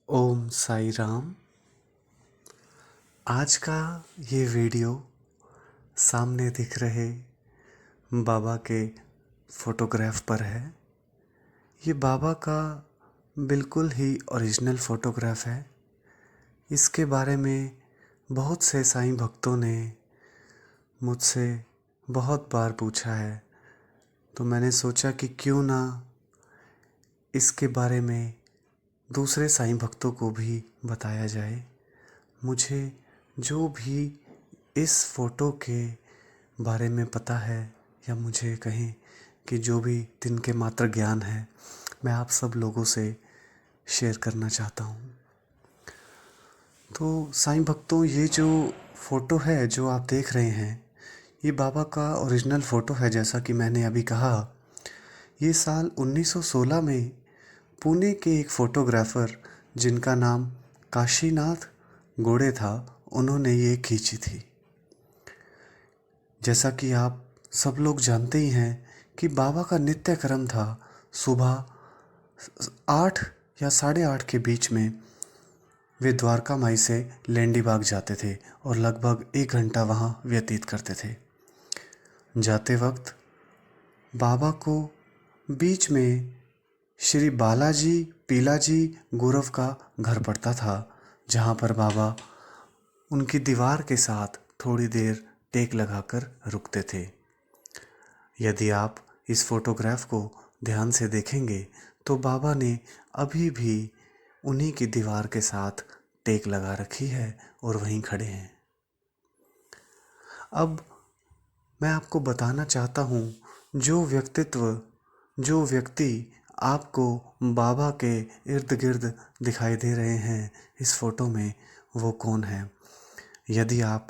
ओम साई राम। आज का ये वीडियो सामने दिख रहे बाबा के फोटोग्राफ पर है। ये बाबा का बिल्कुल ही ओरिजिनल फोटोग्राफ है। इसके बारे में बहुत से साईं भक्तों ने मुझसे बहुत बार पूछा है, तो मैंने सोचा कि क्यों ना इसके बारे में दूसरे साईं भक्तों को भी बताया जाए। मुझे जो भी इस फ़ोटो के बारे में पता है, या मुझे कहें कि जो भी दिन के मात्र ज्ञान है, मैं आप सब लोगों से शेयर करना चाहता हूँ। तो साईं भक्तों, ये जो फ़ोटो है जो आप देख रहे हैं, ये बाबा का ओरिजिनल फ़ोटो है। जैसा कि मैंने अभी कहा, ये साल 1916 में पुणे के एक फ़ोटोग्राफ़र जिनका नाम काशीनाथ गोड़े था, उन्होंने ये खींची थी। जैसा कि आप सब लोग जानते ही हैं कि बाबा का नित्य कर्म था सुबह 8 या 8:30 के बीच में वे द्वारका माई से लेंडी बाग जाते थे और लगभग 1 घंटा वहाँ व्यतीत करते थे। जाते वक्त बाबा को बीच में श्री बालाजी पीलाजी गुरव का घर पड़ता था, जहाँ पर बाबा उनकी दीवार के साथ थोड़ी देर टेक लगाकर रुकते थे। यदि आप इस फोटोग्राफ को ध्यान से देखेंगे तो बाबा ने अभी भी उन्हीं की दीवार के साथ टेक लगा रखी है और वहीं खड़े हैं। अब मैं आपको बताना चाहता हूँ, जो व्यक्ति आपको बाबा के इर्द गिर्द दिखाई दे रहे हैं इस फोटो में, वो कौन है। यदि आप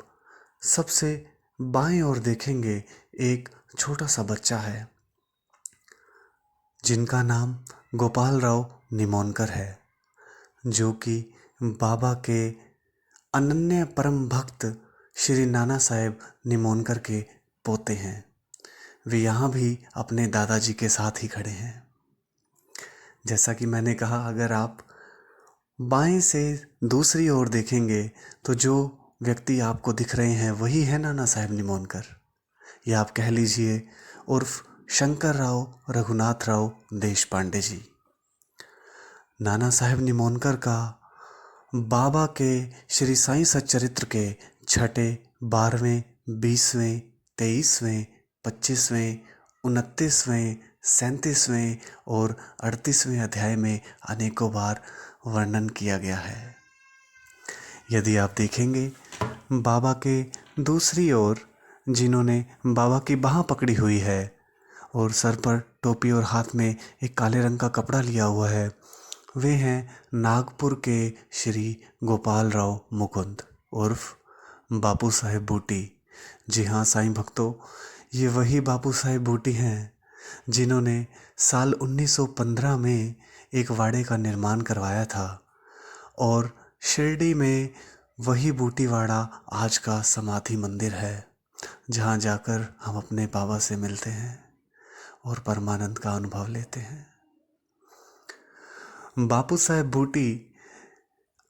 सबसे बाएं ओर देखेंगे, एक छोटा सा बच्चा है जिनका नाम गोपाल राव निमोनकर है, जो कि बाबा के अनन्य परम भक्त श्री नाना साहेब निमोनकर के पोते हैं। वे यहाँ भी अपने दादाजी के साथ ही खड़े हैं। जैसा कि मैंने कहा, अगर आप बाएं से दूसरी ओर देखेंगे तो जो व्यक्ति आपको दिख रहे हैं वही है नाना साहेब निमोनकर, या आप कह लीजिए उर्फ शंकर राव रघुनाथ राव देश पांडे जी। नाना साहेब निमोनकर का बाबा के श्री साईं सच्चरित्र के 6ठे 12वें 20वें 23वें 25वें 29वें 37वें और 38वें अध्याय में अनेकों बार वर्णन किया गया है। यदि आप देखेंगे, बाबा के दूसरी ओर जिन्होंने बाबा की बाह पकड़ी हुई है और सर पर टोपी और हाथ में एक काले रंग का कपड़ा लिया हुआ है, वे हैं नागपुर के श्री गोपाल राव मुकुंद उर्फ बापू साहेब बूटी। जी हाँ साईं भक्तों, ये वही बापू साहेब बूटी हैं जिन्होंने साल 1915 में एक वाड़े का निर्माण करवाया था, और शिरडी में वही बूटीवाड़ा आज का समाधि मंदिर है, जहाँ जाकर हम अपने बाबा से मिलते हैं और परमानंद का अनुभव लेते हैं। बापू साहेब बूटी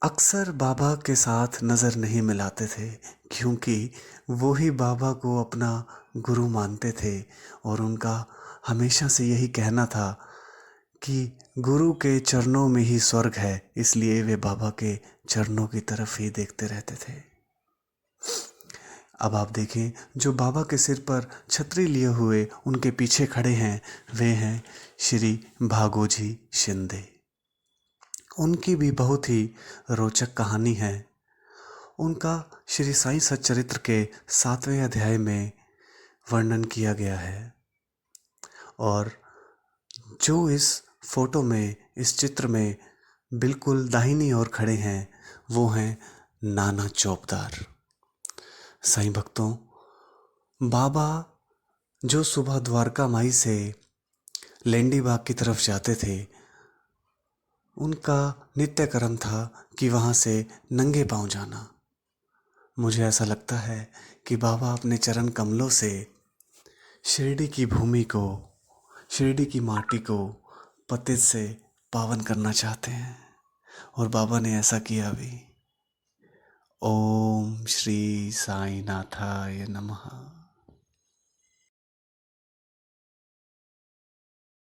अक्सर बाबा के साथ नज़र नहीं मिलाते थे, क्योंकि वो ही बाबा को अपना गुरु मानते थे और उनका हमेशा से यही कहना था कि गुरु के चरणों में ही स्वर्ग है, इसलिए वे बाबा के चरणों की तरफ ही देखते रहते थे। अब आप देखें, जो बाबा के सिर पर छतरी लिए हुए उनके पीछे खड़े हैं, वे हैं श्री भागोजी शिंदे। उनकी भी बहुत ही रोचक कहानी है। उनका श्री साईं सच्चरित्र के 7वें अध्याय में वर्णन किया गया है, और जो इस फोटो में, इस चित्र में बिल्कुल दाहिनी ओर खड़े हैं, वो हैं नाना चौबदार। साईं भक्तों, बाबा जो सुबह द्वारका माई से लेंडी बाग की तरफ जाते थे, उनका नित्य कर्म था कि वहाँ से नंगे पांव जाना। मुझे ऐसा लगता है कि बाबा अपने चरण कमलों से शिरडी की भूमि को, शिरडी की माटी को पतित से पावन करना चाहते हैं। और बाबा ने ऐसा किया भी। ओम श्री साईं नाथाय नमः।